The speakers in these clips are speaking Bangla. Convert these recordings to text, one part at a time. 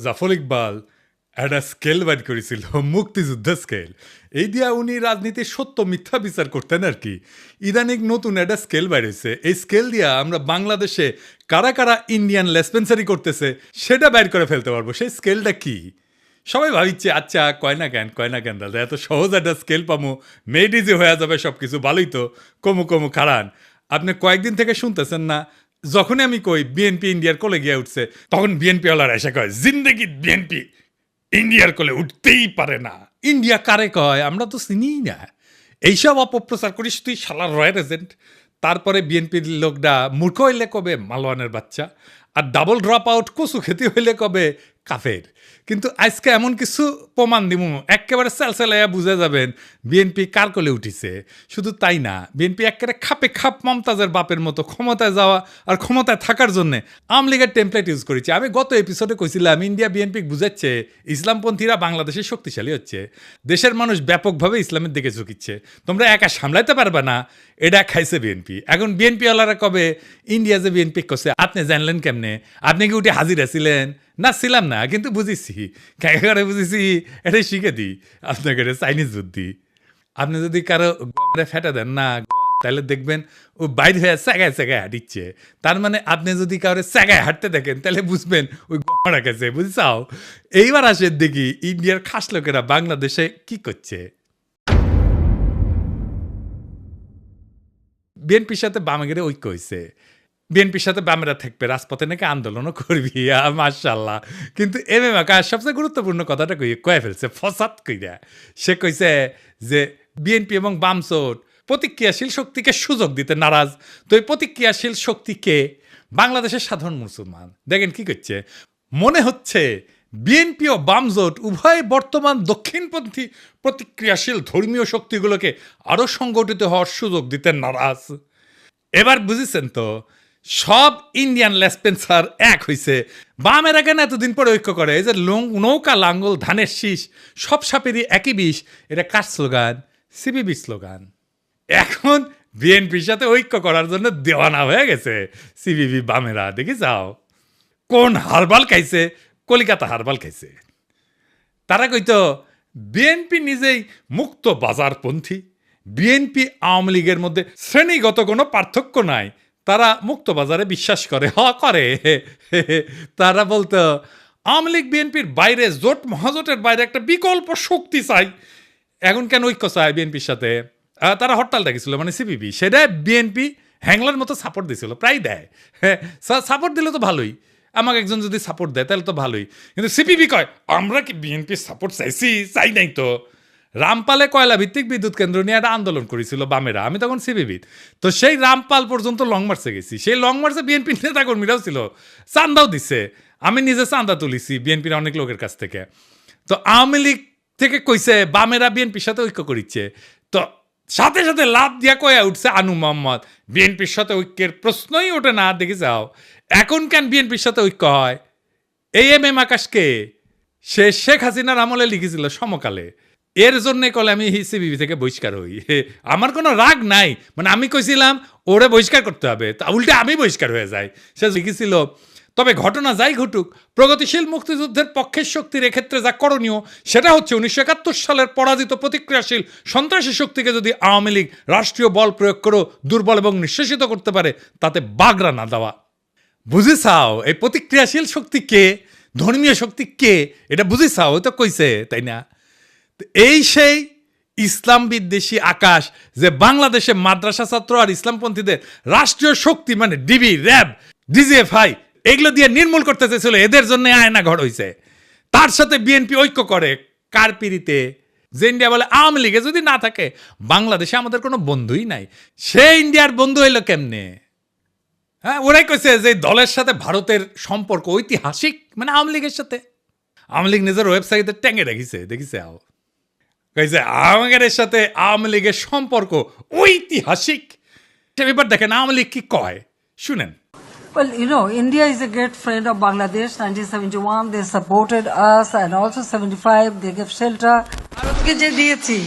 জাফর ইকবাল একটা স্কেল বাইর করেছিল, মুক্তিযুদ্ধ স্কেল। এই দিয়া উনি রাজনীতির সত্য মিথ্যা বিচার করতেন আর কি। ইদানিং নতুন একটা স্কেল বাইরেছে, এই স্কেল দিয়া আমরা বাংলাদেশে কারা কারা ইন্ডিয়ান লেসপেন্সারি করতেছে সেটা বাইর করে ফেলতে পারবো। সেই স্কেলটা কি? সবাই ভাবিচ্ছে আচ্ছা কয় না কেন দাদা, এত সহজ একটা স্কেল পামো, মেড ইজি হয়ে যাবে সব কিছু, ভালোই তো। কমু খারান, আপনি কয়েকদিন থেকে শুনতেছেন না, যখনই আমি কই বিএনপি ইন্ডিয়ার কোলে গিয়ে উঠছে, তখন বিএনপি ওয়ালারা এসে কয় জিন্দেগি বিএনপি ইন্ডিয়ার কোলে উঠতেই পারে না। ইন্ডিয়া কারে কয়? আমরা তো চিনিই না। এইসব অপপ্রচার করিস তুই শালার রয়্যাল এজেন্ট। তারপরে বিএনপির লোকটা মূর্খ হইলে কবে মালওয়ানের বাচ্চা, আর ডাবল ড্রপ আউট কচু খেতে হইলে কবে কাফের। কিন্তু আজকে এমন কিছু প্রমাণ দিব একেবারে সেলসেলাইয়া বুঝে যাবেন বিএনপি কার কোলে উঠিছে। শুধু তাই না, বিএনপি একেবারে খাপে খাপ মমতাজের বাপের মতো ক্ষমতায় যাওয়া আর ক্ষমতায় থাকার জন্য আওয়ামী লীগের টেমপ্লেট ইউজ করেছে। আমি গত এপিসোডে কইছিলাম ইন্ডিয়া বিএনপি বুঝাচ্ছে ইসলামপন্থীরা বাংলাদেশে শক্তিশালী হচ্ছে, দেশের মানুষ ব্যাপকভাবে ইসলামের দিকে ঝুঁকিচ্ছে, তোমরা একা সামলাইতে পারবে না, এটা খাইছে বিএনপি। এখন বিএনপি ওয়ালারা কবে ইন্ডিয়া যে বিএনপি করছে আপনি জানলেন কেমনে? আপনি কি উঠে হাজিরা ছিলেন? না ছিলাম না, কিন্তু বুঝেছি। করে বুঝেছি এটাই শিখে দিই আপনাকে, চাইনিজ বুদ্ধি। আপনি যদি কারো ফেটে দেন না, তাহলে দেখবেন ও বাইরে হয়ে স্যাগায় হাঁটিচ্ছে। তার মানে আপনি যদি কারো স্যাগায় হাঁটতে দেখেন তাহলে বুঝবেন ওই গড়া গেছে, বুঝছাও? এইবার আসেন দেখি ইন্ডিয়ার খাস লোকেরা বাংলাদেশে কি করছে। বিএনপির সাথে বামেগের ঐক্য হয়েছে, বিএনপির সাথে বামেরা থাকবে, রাজপথে নাকি আন্দোলনও করবি, মাশাল্লাহ। কিন্তু এম এম আকাশ সবচেয়ে গুরুত্বপূর্ণ কথাটা কয়ে ফেলছে ফসাদ কইরা। সে কইছে যে বিএনপি এবং বামসোট প্রতিক্রিয়াশীল শক্তিকে সুযোগ দিতে নারাজ। তো এই প্রতিক্রিয়াশীল শক্তিকে বাংলাদেশের সাধারণ মুসলমান দেখেন কি করছে। মনে হচ্ছে বিএনপি ও বামজোট উভয় বর্তমান দক্ষিণপন্থী প্রতিক্রিয়াশীল ধর্মীয় শক্তিগুলোকে আরও সংগঠিত হওয়ার সুযোগ দিতে নারাজ। এবার বুঝেছেন তো, সব ইন্ডিয়ান লেসপেন্সার এক হইছে। বামেরা কেন এতদিন পরে ঐক্য করে? এই যে নৌকা লাঙ্গল ধানের শীষ সব সাপেরই একই বিষ, এটা কার স্লোগান? CPB slogan. এখন বিএনপির সাথে ঐক্য করার জন্য দেওয়ানা হয়ে গেছে সিপিবি বামেরা। দেখি যাও কোন হারবাল খাইছে, কলিকাতা হারবাল খাইছে। তারা কইতো বিএনপি নিজেই মুক্ত বাজারপন্থী, বিএনপি আওয়ামী লীগের মধ্যে শ্রেণীগত কোনো পার্থক্য নাই, তারা মুক্ত বাজারে বিশ্বাস করে। করে তারা বলতো আওয়ামী লীগ বিএনপির বাইরে, জোট মহাজোটের বাইরে একটা বিকল্প শক্তি চাই। এখন কেন ঐক্য চায় বিএনপির সাথে? তারা হরতাল ডাকিছিল, মানে সিপিবি, সেটা বিএনপি হ্যাংলার মতো সাপোর্ট দিছিল, প্রায় দেয়। হ্যাঁ, সাপোর্ট দিলে তো ভালোই, আমাকে একজন যদি সাপোর্ট দেয় তাহলে তো ভালোই। কিন্তু সিপিবি কয় আমরা কি বিএনপির সাপোর্ট চাইছি? চাই নাই তো। রামপালে কয়লা ভিত্তিক বিদ্যুৎ কেন্দ্র নিয়ে একটা আন্দোলন করেছিল বামেরা, আমি তখন সিপিবি। তো সেই রামপাল পর্যন্ত লং মার্চে গেছি, সেই লং মার্চে বিএনপির নেতাকর্মীরাও ছিল, চান্দাও দিচ্ছে, আমি নিজে চান্দা তুলিছি বিএনপির অনেক লোকের কাছ থেকে। তো আওয়ামী লীগ থেকে কইছে বামেরা বিএনপির সাথে ঐক্য করিচ্ছে, তো সাথে সাথে লাভ দিয়া কয়া উঠছে আনু মোহাম্মদ বিএনপির সাথে ঐক্যের প্রশ্নই ওঠে না। দেখে যাও এখন কেন বিএনপির সাথে ঐক্য হয়? এই এম এম আকাশকে সে শেখ হাসিনার আমলে লিখেছিল সমকালে, এর জন্যে কলে আমি সিপিবি থেকে বহিষ্কার হই। আমার কোনো রাগ নাই, মানে আমি কইছিলাম ওরে বহিষ্কার করতে হবে, তা উল্টে আমি বহিষ্কার হয়ে যাই। সে লিখেছিল তবে ঘটনা যাই ঘটুক, প্রগতিশীল মুক্তিযুদ্ধের পক্ষের শক্তির এক্ষেত্রে যা করণীয় সেটা হচ্ছে 1971 সালের পরাজিত প্রতিক্রিয়াশীল সন্ত্রাসী শক্তিকে যদি আওয়ামী লীগ রাষ্ট্রীয় বল প্রয়োগ করেও দুর্বল এবং নিঃশেষিত করতে পারে, তাতে বাগড়া না দেওয়া। বুঝেছাও এই প্রতিক্রিয়াশীল শক্তি কে, ধর্মীয় শক্তি কে, এটা বুঝেছাও? ওই তো কইছে, তাই না? এই সেই ইসলাম বিদ্বেষী আকাশ যে বাংলাদেশে মাদ্রাসা ছাত্র আর ইসলামপন্থীদের রাষ্ট্রীয় শক্তি মানে ডিবি, র্যাব, ডিজিএফআই এগুলো দিয়ে নির্মূল করতে চেয়েছিল, এদের জন্য আয়না ঘর হয়েছে। তার সাথে বিএনপি ঐক্য করে কার পিড়িতে? যে ইন্ডিয়া বলে আওয়ামী লীগে যদি না থাকে বাংলাদেশে আমাদের কোনো বন্ধুই নাই। সে ইন্ডিয়ার বন্ধু হইল কেমনে? হ্যাঁ, ওরাই কইছে যে দলের সাথে ভারতের সম্পর্ক ঐতিহাসিক, মানে আওয়ামী লীগের সাথে। আওয়ামী লীগ নিজের ওয়েবসাইটে ট্যাঙ্গে রেখেছে, দেখিছে আও কইছে আমাদের সাথে আওয়ামী লীগের সম্পর্ক ঐতিহাসিক। এবার দেখেন আওয়ামী লীগ কি কয়, শুনেন। Well, you know, India is a great friend of Bangladesh. 1971, they supported us, and also 75, they gave shelter. ভারতকে যে দিয়েছি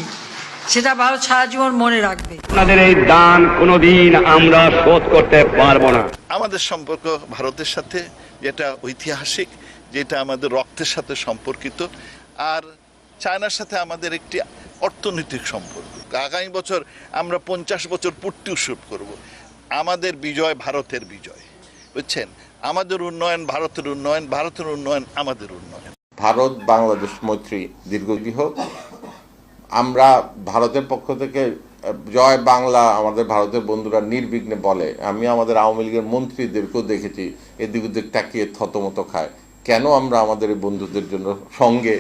সেটা ভারত সারা জীবন মনে রাখবে। আপনাদের এই দান কোনোদিন আমরা শোধ করতে পারবো না। আমাদের সম্পর্ক ভারতের সাথে যেটা ঐতিহাসিক, যেটা আমাদের রক্তের সাথে সম্পর্কিত, আর চায়নার সাথে আমাদের একটি অর্থনৈতিক সম্পর্ক। আগামী বছর আমরা 50 বছর পূর্তি উৎসব করব। আমাদের বিজয় ভারতের বিজয়, বুঝছেন? আমাদের উন্নয়ন ভারতের উন্নয়ন, ভারতের উন্নয়ন আমাদের উন্নয়ন। ভারত বাংলাদেশ মৈত্রী দীর্ঘজীবী হোক। আমরা ভারতের পক্ষ থেকে জয় বাংলা আমাদের ভারতের বন্ধুরা নির্বিঘ্নে বলে। আমি আমাদের আওয়ামী লীগের মন্ত্রীদেরকেও দেখেছি এদিক ওদিক তাকিয়ে থতমত খায়। কেন আমরা আমাদের এই বন্ধুদের জন্য সঙ্গে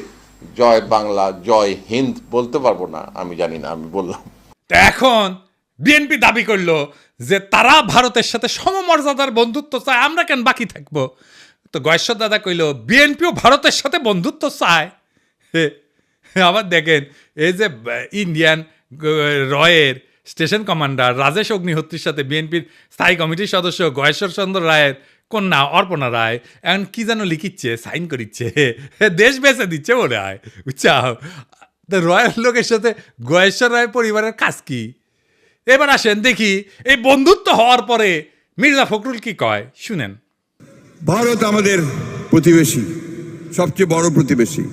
জয় বাংলা জয় হিন্দ বলতে পারবো না? আমি জানি না, আমি বললাম। এখন বিএনপি দাবি করলো যে তারা ভারতের সাথে সমমর্যাদার বন্ধুত্ব চায়, আমরা কেন বাকি থাকবো? তো গয়েশ্বর দাদা কইল বিএনপিও ভারতের সাথে বন্ধুত্ব চায়। আবার দেখেন এই যে ইন্ডিয়ান রয়ের স্টেশন কমান্ডার রাজেশ অগ্নিহোত্রীর সাথে বিএনপির স্থায়ী কমিটির সদস্য গয়েশ্বর চন্দ্র রায়ের কন্যা অর্পণা রায় এখন কি যেন লিখিচ্ছে, সাইন করিচ্ছে, দেশ বেঁচে দিচ্ছে বলে হয়, বুঝছাও? রয়ের লোকের সাথে গয়েশ্বর রায়ের পরিবারের কাজ কি? এবার আসেন দেখি এই বন্ধুত্ব হওয়ার পরে মির্জা ফখরুল কি কয়, শুনেন। ভারত আমাদের প্রতিবেশী, সবচেয়ে বড় প্রতিবেশী,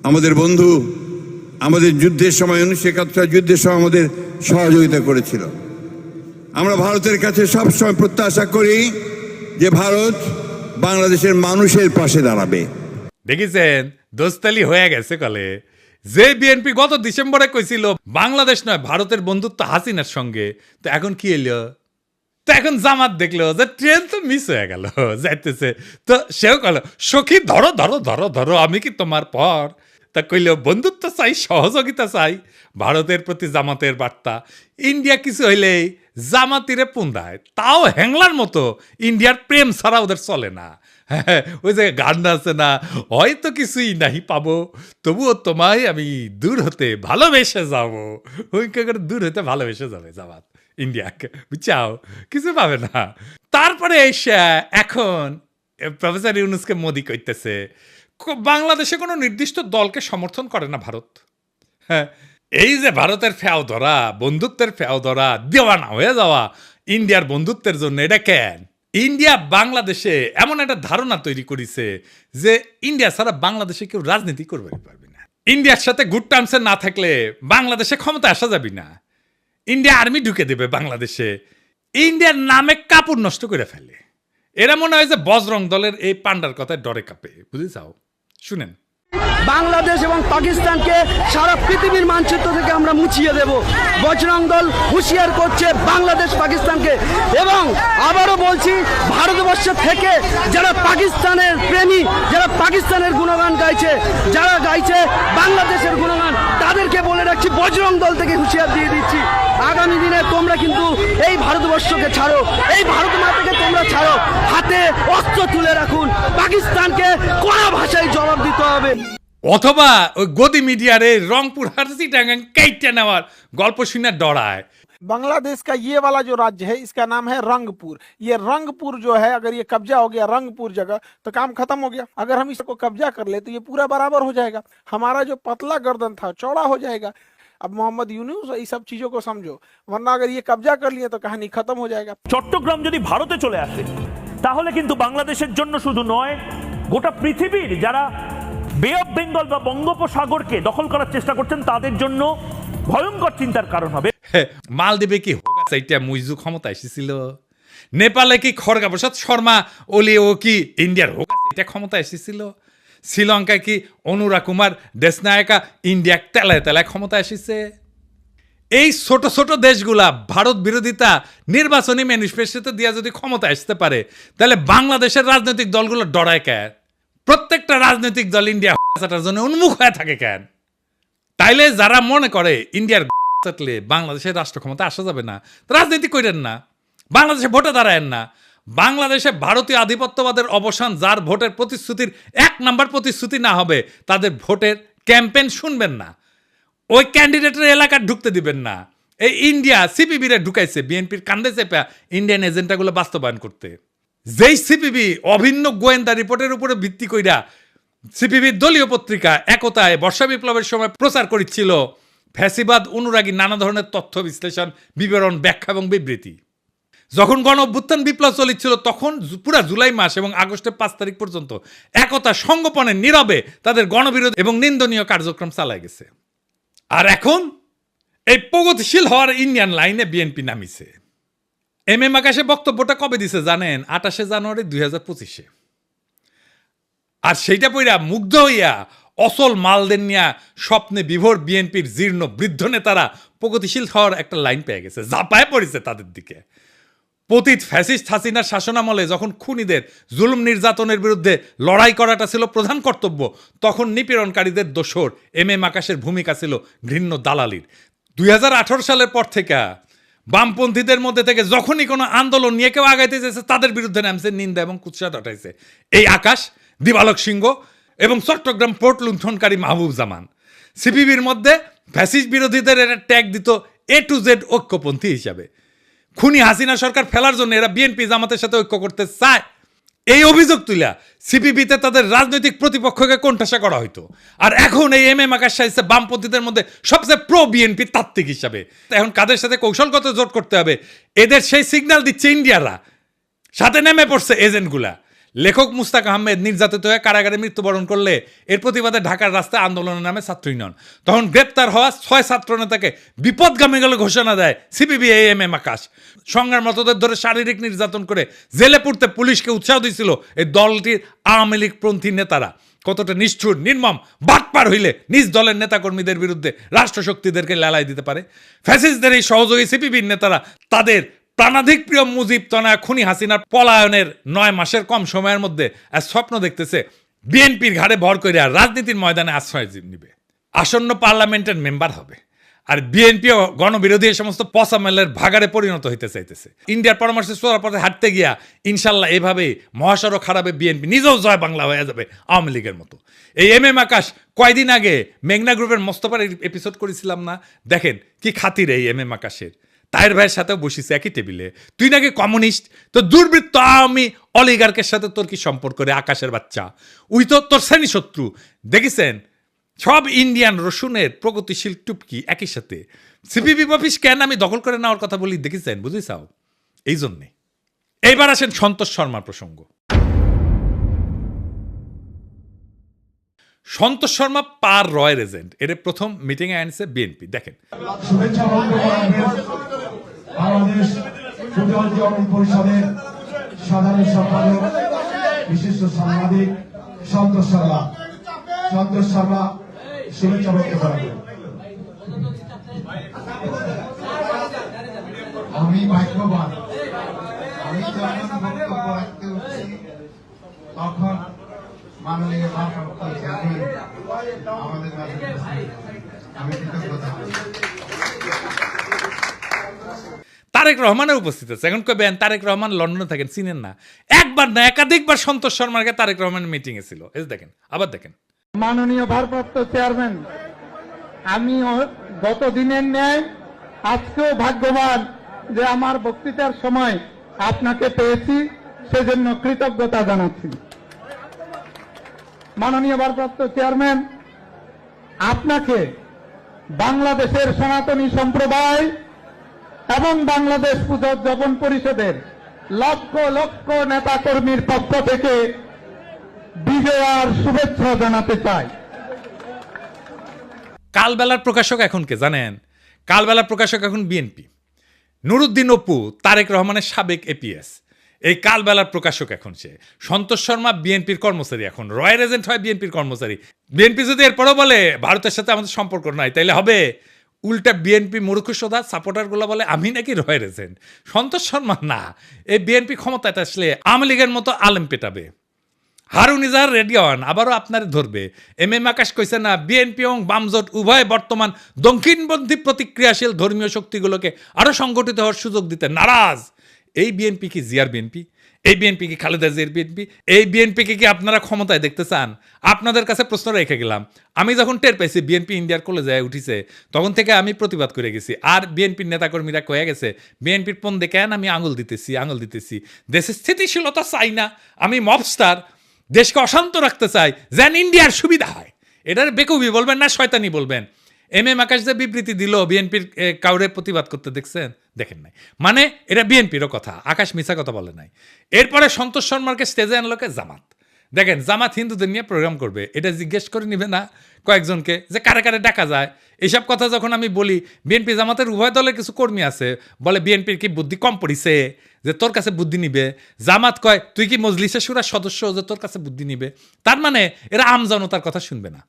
আমাদের বন্ধু। আমাদের যুদ্ধের সময় 1971 যুদ্ধের সময় আমাদের সহযোগিতা করেছিল। আমরা ভারতের কাছে সবসময় প্রত্যাশা করি যে ভারত বাংলাদেশের মানুষের পাশে দাঁড়াবে। দেখেছেন দোস্তালি হয়ে গেছে কলে। যে বিএনপি গত ডিসেম্বরে কইছিল বাংলাদেশ নয় ভারতের বন্ধুত্ব হাসিনার সঙ্গে, তো এখন কি এলো? তো এখন জামাত দেখলো যে ট্রেন তো মিস হয়ে গেল, যাইতেছে, তো সেও কল সখী ধরো ধরো ধরো ধরো, আমি কি তোমার পর? তা কইল বন্ধুত্ব চাই, সহযোগিতা চাই, ভারতের প্রতি জামাতের বার্তা। ইন্ডিয়া কিছু হইলেই জামাতিরে পুন্দায়, তাও হ্যাংলার মতো। ইন্ডিয়ার প্রেম ছাড়া ওদের চলে না। হ্যাঁ, ওই যে গান আছে না, হয়তো কিছুই নাহি পাবো তবুও তোমায় আমি দূর হতে ভালোবেসে যাবো। ওই করে দূর হতে ভালোবেসে যাবে জামাত ইন্ডিয়াকে, বুঝছাও? কিছু পাবে না। তারপরে এসে এখন প্রফেসর ইউনুসকে মোদি কইতেছে বাংলাদেশে কোনো নির্দিষ্ট দলকে সমর্থন করে না ভারত। হ্যাঁ, এই যে ভারতের ফেও ধরা, বন্ধুত্বের ফেও ধরা, দেওয়ানা হয়ে যাওয়া ইন্ডিয়ার বন্ধুত্বের জন্য, এটা কেন? ইন্ডিয়া বাংলাদেশে এমন একটা ধারণা তৈরি করেছে যে ইন্ডিয়া ছাড়া বাংলাদেশে কেউ রাজনীতি করবে পারবে না। ইন্ডিয়ার সাথে গুড টার্মসে না থাকলে বাংলাদেশে ক্ষমতা আসা যাবে না। ইন্ডিয়া আর্মি ঢুকে দেবে বাংলাদেশে, ইন্ডিয়ার নামে কাপড় নষ্ট করে ফেলে। এরা মনে হয় যে বজরং দলের এই পান্ডার কথায় ডরে কাঁপে, বুঝেছাও? শুনেন। বাংলাদেশ এবং পাকিস্তানকে সারা পৃথিবীর মানচিত্র থেকে আমরা মুছিয়ে দেব। বজরং দল হুঁশিয়ার করছে বাংলাদেশ পাকিস্তানকে। এবং আবারও বলছি, ভারতবর্ষ থেকে যারা পাকিস্তানের প্রেমী, যারা পাকিস্তানের গুণগান গাইছে, যারা গাইছে বাংলাদেশের গুণগান, তাদেরকে বলে রাখছি বজরং দল থেকে হুঁশিয়ার দিয়ে দিচ্ছি, আগামী দিনে তোমরা কিন্তু এই ভারতবর্ষকে ছাড়ো, এই ভারত মাতাকে তোমরা ছাড়ো, হাতে অস্ত্র তুলে রাখুন, পাকিস্তানকে কড়া ভাষায় জবাব দিতে হবে। অথবা ওই গদি মিডিয়ারে রংপুর হারসিটাঙ্গাং কেটে নেওয়ার গল্প শুনে ডরায়। बांग्लादेश का ये वाला जो राज्य है इसका नाम है रंगपुर। ये रंगपुर जो है, अगर ये कब्जा हो गया रंगपुर जगह तो काम खत्म हो गया। अगर हम इसको कब्जा कर ले तो ये पूरा बराबर हो जाएगा, हमारा जो पतला गर्दन था चौड़ा हो जाएगा। अब मोहम्मद यूनुस ये सब चीजों को समझो, वरना अगर ये कब्जा कर लिए तो कहानी खत्म हो जाएगा। চট্টগ্রাম যদি ভারতে চলে আসে তাহলে কিন্তু বাংলাদেশের জন্য শুধু নয়, গোটা পৃথিবীর যারা বে অফ বেঙ্গল বা বঙ্গোপসাগরকে দখল করার চেষ্টা করছেন তাদের জন্য ভয়ঙ্কর চিন্তার কারণ হবে। মালদ্বীপে কি হোগাসাইটা মুইজু ক্ষমতা এসেছিল? নেপালে কি খড়গা প্রসাদ শর্মা ওলি ও কি ইন্ডিয়ার হোগাসাইটা ক্ষমতা এসেছিল? শ্রীলঙ্কায় কি অনুরা কুমার দেশনায়কা ইন্ডিয়া তেলায় তেলায় ক্ষমতা এসেছে? এই ছোট ছোট দেশগুলা ভারত বিরোধিতা নির্বাচনী ম্যানিফেস্টোতে দিয়ে যদি ক্ষমতা আসতে পারে, তাহলে বাংলাদেশের রাজনৈতিক দলগুলো ডরায় কেন? প্রত্যেকটা রাজনৈতিক দল ইন্ডিয়া হাঁটার জন্য উন্মুখ হয়ে থাকে কেন? তাইলে যারা মনে করে ইন্ডিয়ার থাকলে বাংলাদেশের রাষ্ট্র ক্ষমতা আসা যাবে না, রাজনীতি করেন না, বাংলাদেশে ভোটে দাঁড়ায়েন না। বাংলাদেশে ভারতীয় আধিপত্যবাদের অবসান, যার ভোটের প্রতিশ্রুতির 1 নাম্বার প্রতিশ্রুতি না হবে, তাদের ভোটের ক্যাম্পেইন শুনবেন না, ওই ক্যান্ডিডেটের এলাকা ঢুকতে দিবেন না। এই ইন্ডিয়া সিপিবিরে ঢুকাইছে বিএনপির কান্দে চেপা ইন্ডিয়ান এজেন্ডাগুলো বাস্তবায়ন করতে। যেই সিপিবি অভিন্ন গোয়েন্দা রিপোর্টের উপরে ভিত্তি কইরা সিপিবির দলীয় পত্রিকা একতায় বর্ষা বিপ্লবের সময় প্রচার করেছিল ফ্যাসিবাদ অনুরাগী নানা ধরনের তথ্য বিশ্লেষণ, বিবরণ, ব্যাখ্যা এবং বিবৃতি। যখন গণ অভ্যুত্থান বিপ্লব চলছিল তখন পুরা জুলাই মাস এবং আগস্টের 5 তারিখ পর্যন্ত একতা সংগোপনে নীরবে তাদের গণবিরোধী এবং নিন্দনীয় কার্যক্রম চালায় গেছে। আর এখন এই প্রগতিশীল হওয়ার ইন্ডিয়ান লাইনে বিএনপি নামিছে। এম এম আকাশে বক্তব্যটা কবে দিছে জানেন? 28 জানুয়ারি 2025। আর সেইটা পইরা মুগ্ধ হইয়া অসল মালদের নিয়া স্বপ্নে বিভোর বিএনপির জীর্ণ বৃদ্ধ নেতারা প্রগতিশীল হওয়ার একটা লাইন পেয়ে গেছে, ঝাঁপায় পড়েছে তাদের দিকে। পতিত ফ্যাসিস্ট হাসিনার শাসনামলে যখন খুনিদের জুলুম নির্যাতনের বিরুদ্ধে লড়াই করাটা ছিল প্রধান কর্তব্য, তখন নিপীড়নকারীদের দোসর এম এম আকাশের ভূমিকা ছিল ঘৃণ্য দালালির। 2018 সালের পর থেকে বামপন্থীদের মধ্যে থেকে যখনই কোনো আন্দোলন নিয়ে কেউ আগাইতে চেয়েছে তাদের বিরুদ্ধে নামছে, নিন্দা এবং কুৎসা উঠাইছে এই আকাশ, দিবালক সিংহ এবং চট্টগ্রাম পোর্ট লুণ্ঠনকারী মাহবুব জামান। সিপিবির মধ্যে ফ্যাসিস্ট বিরোধীদের এরা ট্যাগ দিত A to Z ঐক্যপন্থী হিসাবে। খুনি হাসিনা সরকার ফেলার জন্য এরা বিএনপি জামাতের সাথে ঐক্য করতে চায়, এই অভিযোগ তুলে সিপিবিতে তাদের রাজনৈতিক প্রতিপক্ষকে কোণঠাসা করা হইতো। আর এখন এই এম এম আকাশ সাহিত্যে বামপন্থীদের মধ্যে সবচেয়ে প্রো বিএনপি তাত্ত্বিক হিসাবে। এখন কাদের সাথে কৌশলগত জোট করতে হবে এদের সেই সিগন্যাল দিচ্ছে ইন্ডিয়ারা, সাথে নেমে পড়ছে এজেন্টগুলা। লেখক মুস্তাক আহমেদ নির্যাতিত হয়ে কারাগারে মৃত্যুবরণ করলে এর প্রতিবাদে ঢাকার রাস্তায় আন্দোলনের নামে ছাত্র ইউনিয়ন। তখন গ্রেপ্তার হওয়া 6 ছাত্র নেতাকে বিপদগামী বলে ঘোষণা দেয় সিপিবি এম এম আকাশ। সংগ্রামরতদের ধরে শারীরিক নির্যাতন করে জেলে পুরতে পুলিশকে উৎসাহ দিয়েছিল এই দলটির আওয়ামী লীগপন্থী নেতারা। কতটা নিষ্ঠুর নির্মম বাটপার হইলে নিজ দলের নেতাকর্মীদের বিরুদ্ধে রাষ্ট্রশক্তিদেরকে লেলাই দিতে পারে। ফ্যাসিস্টদের এই সহযোগী সিপিবির নেতারা তাদের প্রাণাধিক প্রিয় মুজিব তনয়া খুনি হাসিনার পলায়নের 9 মাসের কম সময়ের মধ্যে স্বপ্ন দেখতেছে বিএনপির ঘাড়ে ভর করে আর রাজনীতির ময়দানে আশ্রয় নিবে, আসন্ন পার্লামেন্টের মেম্বার হবে। আর বিএনপিও গণবিরোধী এই সমস্ত পচামেলের ভাগারে পরিণত হইতে চাইতেছে। ইন্ডিয়ার পরামর্শে চোরা পথে হাঁটতে গিয়া ইনশাল্লাহ এভাবেই মহাসড়ক খারাপে বিএনপি নিজেও জয় বাংলা হয়ে যাবে আওয়ামী লীগের মতো। এই এম এম আকাশ কয়দিন আগে মেঘনা গ্রুপের মোস্তফার এপিসোড করেছিলাম না, দেখেন কি খাতির এই এম এম আকাশের। তাইর ভাইয়ের সাথেও বসিস একই টেবিলে, তুই নাকি কমিউনিস্ট, তো দুর্বৃত্ত আওয়ামী অলিগার্কের সাথে তোর কি সম্পর্ক রে আকাশের বাচ্চা? উই তো তোর শ্রেণী শত্রু। দেখেছেন সব ইন্ডিয়ান রসুনের প্রগতিশীল টুপকি একই সাথে। সিপিবি অফিস কেন আমি দখল করে নেওয়ার কথা বলি দেখেছেন, বুঝেছাও? এই জন্যে। এইবার আসেন সন্তোষ শর্মার প্রসঙ্গ। সন্তোষ শর্মা পার রয়ের এজেন্ট, এর প্রথম মিটিংয়ে আনছে বিএনপি। দেখেন বাংলাদেশ যুব পরিষদের সাধারণ সম্পাদক বিশিষ্ট সাংবাদিক সন্তোষ শর্মা। সন্তোষ শর্মা শুভেচ্ছা ব্যক্ত করেন। আমি ভাগ্যবান, আমি যখন বক্তব্য রাখতে উঠছি তখন মাননীয় ভারপ্রাপ্ত চেয়ারম্যান আমাদের মাঝে আমি কৃতজ্ঞতা। তারেক রহমানের উপস্থিত আছে। এখন কবেন তারেক রহমান লন্ডনে থাকেন, চিনেন না? একবার না একাধিকবার সন্তোষ শর্মাকে তারেক রহমানের মিটিং এ ছিল। এই দেখেন, আবার দেখেন। মাননীয় ভারপ্রাপ্ত চেয়ারম্যান, আমি গত দিনের ন্যায় আজকেও ভাগ্যবান যে আমার বক্তৃতার সময় আপনাকে পেয়েছি, সেজন্য কৃতজ্ঞতা জানাচ্ছি। মাননীয় ভারপ্রাপ্ত চেয়ারম্যান, আপনাকে বাংলাদেশের সনাতনী সম্প্রদায় এবং বাংলাদেশ পুজোজ্জীবন পরিষদের লক্ষ লক্ষ নেতা কর্মীর পক্ষ থেকে বিজয় আর শুভেচ্ছা জানাতে চাই। কালবেলার প্রকাশক এখন কে জানেন? কালবেলার প্রকাশক এখন বিএনপি। নুরুদ্দিন অপু তারেক রহমানের সাবেক এপিএস, এই কালবেলার প্রকাশক এখন সে। সন্তোষ শর্মা বিএনপির কর্মচারী, এখন রয়ের এজেন্ট হয় বিএনপির কর্মচারী। বিএনপি যদি এরপরও বলে ভারতের সাথে আমাদের সম্পর্ক নাই, তাইলে হবে উল্টা বিএনপি মূর্খসোদা সাপোর্টারগুলো বলে আমি নাকি রয়ের এজেন্ট। সন্তোষ শর্মা না, এই বিএনপি ক্ষমতায় আসলে আওয়ামী লীগের মতো আলেম পেটাবে। হারুন ইজাহার রেডি হন, আবারও আপনারে ধরবে। এম এম আকাশ কইছে না, বিএনপি এবং বামজোট উভয় বর্তমান দক্ষিণপন্থী প্রতিক্রিয়াশীল ধর্মীয় শক্তিগুলোকে আরো সংগঠিত হওয়ার সুযোগ দিতে নারাজ। এই বিএনপি কি জিয়ার বিএনপি? এই বিএনপি কি খালেদা জিয়ার বিএনপি? এই বিএনপিকে কি আপনারা ক্ষমতায় দেখতে চান? আপনাদের কাছে প্রশ্ন রেখে গেলাম। আমি যখন টের পাইছি বিএনপি ইন্ডিয়ার কলেজায় উঠিছে, তখন থেকে আমি প্রতিবাদ করে গেছি। আর বিএনপির নেতাকর্মীরা কয়ে গেছে বিএনপির পন্দে কেন আমি আঙুল দিতেছি। দেশের স্থিতিশীলতা চাই না, আমি মবস্টার, দেশকে অশান্ত রাখতে চাই, যেন ইন্ডিয়ার সুবিধা হয়। এটার বেকুবি বলবেন না শয়তানি বলবেন, এম এম আকাশ যে বিবৃতি দিল বিএনপির কাউরে প্রতিবাদ করতে দেখছেন? দেখেন নাই। মানে এটা বিএনপিরও কথা, আকাশ মিছা কথা বলে নাই। এরপরে সন্তোষ শর্মাকে স্টেজে আনলোকে জামাত। দেখেন জামাত হিন্দুদের নিয়ে প্রোগ্রাম করবে, এটা জিজ্ঞেস করে নিবে না কয়েকজনকে যে কারে কারে ডাকা যায়? এইসব কথা যখন আমি বলি, বিএনপি জামাতের উভয় দলের কিছু কর্মী আছে বলে বিএনপির কি বুদ্ধি কম পড়িছে যে তোর কাছে বুদ্ধি নিবে? জামাত কয় তুই কি মজলিসে শুরার সদস্য যে তোর কাছে বুদ্ধি নিবে? তার মানে এরা আমজনতার কথা শুনবে না,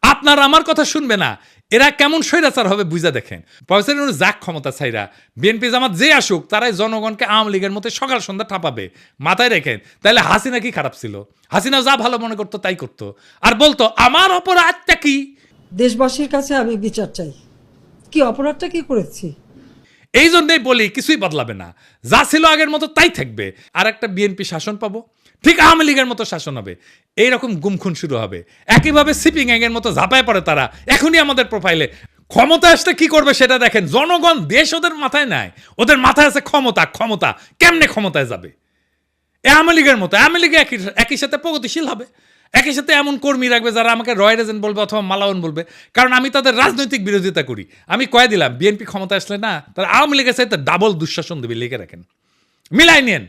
আপনার আমার কথা শুনবে না। এরা কেমন স্বৈরাচার হবে বুঝা দেখেন। প্রফেসর ইউনূস যাক ক্ষমতা ছাইরা, বিএনপি জামাত যে আসুক তারাই জনগণকে আওয়ামী লীগের মতো সকাল সন্ধ্যা ঠাপাবে। মাথায় রেখেন। তাহলে হাসিনা কি খারাপ ছিল? হাসিনা যা ভালো মনে করতো তাই করতো, আর বলতো আমার অপরাধটা কি? দেশবাসীর কাছে আমি বিচার চাই, কি অপরাধটা কি করেছি। এই জন্যই বলি কিছুই বদলাবে না, যা ছিল আগের মতো তাই থাকবে। আর একটা বিএনপি শাসন পাবো, ঠিক আওয়ামী লীগের মতো শাসন হবে। এইরকম গুমখুন শুরু হবে। একইভাবে সিপিং গ্যাংয়ের মতো ঝাঁপায় পড়ে তারা এখনই আমাদের প্রোফাইলে। ক্ষমতা আসলে কি করবে সেটা দেখেন। জনগণ দেশ ওদের মাথায় নাই, ওদের মাথায় আছে ক্ষমতা। ক্ষমতা কেমনে ক্ষমতায় যাবে? আওয়ামী লীগের মতো। আওয়ামী লীগ একই সাথে প্রগতিশীল হবে, একই সাথে এমন কর্মী রাখবে যারা আমাকে রয় রেজেন্ট বলবে অথবা মালাওয়ান বলবে, কারণ আমি তাদের রাজনৈতিক বিরোধিতা করি। আমি কয়ে দিলাম বিএনপি ক্ষমতা আসলে না, তারা আওয়ামী লীগের সাথে ডাবল দুঃশাসন দেবে। লিখে রাখেন, মিলাই নিয়েন।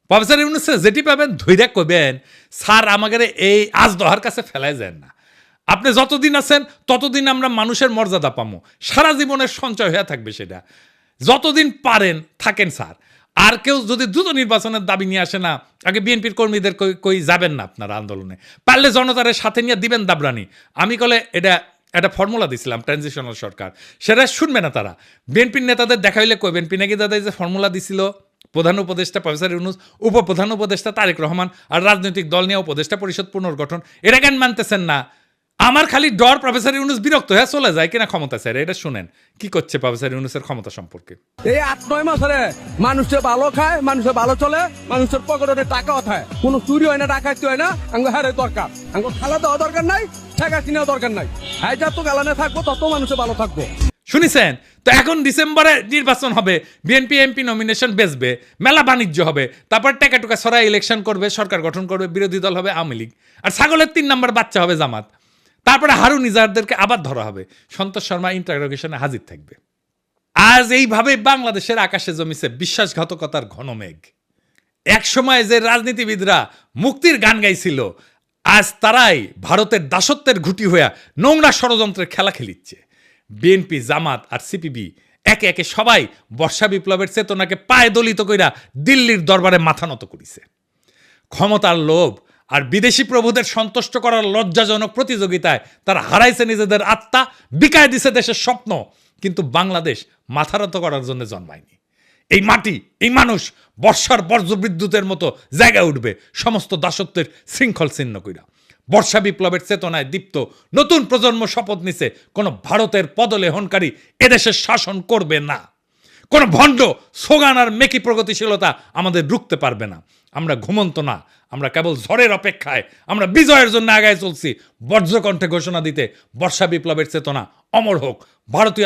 প্রফেসর ইউনূস যেটি পাবেন ধৈর্য করবেন, স্যার আমাদের এই আজ দহার কাছে ফেলাই যায় না। আপনি যতদিন আছেন ততদিন আমরা মানুষের মর্যাদা পাবো, সারা জীবনের সঞ্চয় হয়ে থাকবে সেটা। যতদিন পারেন থাকেন স্যার। আর কেউ যদি দ্রুত নির্বাচনের দাবি নিয়ে আসে না, আগে বিএনপির কর্মীদের কই যাবেন না আপনারা আন্দোলনে, পারলে জনতার সাথে নিয়ে দিবেন দাবরানি। আমি কলে এটা একটা ফর্মুলা দিছিলাম ট্রানজিশনাল সরকার, সেটা শুনবে না তারা। বিএনপির নেতাদের দেখা হইলে কইবেন পিনাকি দাদা যে ফর্মুলা দিছিল, প্রধান উপদেষ্টা প্রফেসর ইউনূস, উপপ্রধান উপদেষ্টা তারেক রহমান, আর রাজনৈতিক দল নিয়ে উপদেষ্টা পরিষদ পুনর্গঠন, এটা কেন মানতেছেন না? আমার খালি ডর প্রফেসর ইউনূস বিরক্ত হয়ে চলে যায় কিনা ক্ষমতা স্যার। এটা শুনেন কি করছে প্রফেসর ইউনূসের ক্ষমতা সম্পর্কে। এই 8-9 মাসে মানুষে ভালো খায়, মানুষে ভালো চলে, মানুষের পকেটে টাকা ওঠায়, কোনো চুরি হয় না, ডাকাতি হয় না। আঙ্গো হারে দরকার, আঙ্গো খালা দেওয়া দরকার নাই, ঠেকা কিনেও দরকার নাই। হ্যাঁ যত গালানে থাকবো তত মানুষে ভালো থাকবো। শুনিছেন তো? এখন ডিসেম্বরে নির্বাচন হবে, বিএনপি এমপি নমিনেশন বেচবে, মেলা বাণিজ্য হবে, তারপর টাকা টুকা ছড়াই ইলেকশন করবে, সরকার গঠন করবে, বিরোধী দল হবে আওয়ামী লীগ, আর ছাগলের 3 নম্বর বাচ্চা হবে জামাত। তারপরে হারুন ইজাহারদেরকে আবার ধরা হবে, সন্তোষ শর্মা ইন্টারোগেশনে হাজির থাকবে। আজ এইভাবে বাংলাদেশের আকাশে জমিছে বিশ্বাসঘাতকতার ঘন মেঘ। এক সময় যে রাজনীতিবিদরা মুক্তির গান গাইছিল, আজ তারাই ভারতের দাসত্বের ঘুঁটি হইয়া নোংরা ষড়যন্ত্রের খেলা খেলিচ্ছে। বিএনপি জামাত আর সিপিবি একে একে সবাই বর্ষা বিপ্লবের চেতনাকে পায়ে দলিত কইরা দিল্লির দরবারে মাথা নত করিছে। ক্ষমতার লোভ আর বিদেশি প্রভুদের সন্তুষ্ট করার লজ্জাজনক প্রতিযোগিতায় তারা হারাইছে নিজেদের আত্মা, বিকায় দিছে দেশের স্বপ্ন। কিন্তু বাংলাদেশ মাথারত করার জন্য জন্মায়নি। এই মাটি, এই মানুষ বর্ষার বজ্রবিদ্যুতের মতো জায়গায় উঠবে সমস্ত দাসত্বের শৃঙ্খল ছিন্ন কইরা। বর্ষা বিপ্লবের চেতনায় দীপ্ত নতুন প্রজন্ম শপথ নিছে, কোনো ভারতের পদলেহনকারী এদেশের শাসন করবে না। কোনো ভণ্ড সোগান আর মেকি প্রগতিশীলতা আমাদের রুখতে পারবে না। আমরা ঘুমন্ত না, আমরা কেবল ঝড়ের অপেক্ষায়। আমরা বিজয়ের জন্য আগায় চলছি, বজ্রকণ্ঠে ঘোষণা দিতে বর্ষা বিপ্লবের চেতনা অমর হোক। ভারতীয়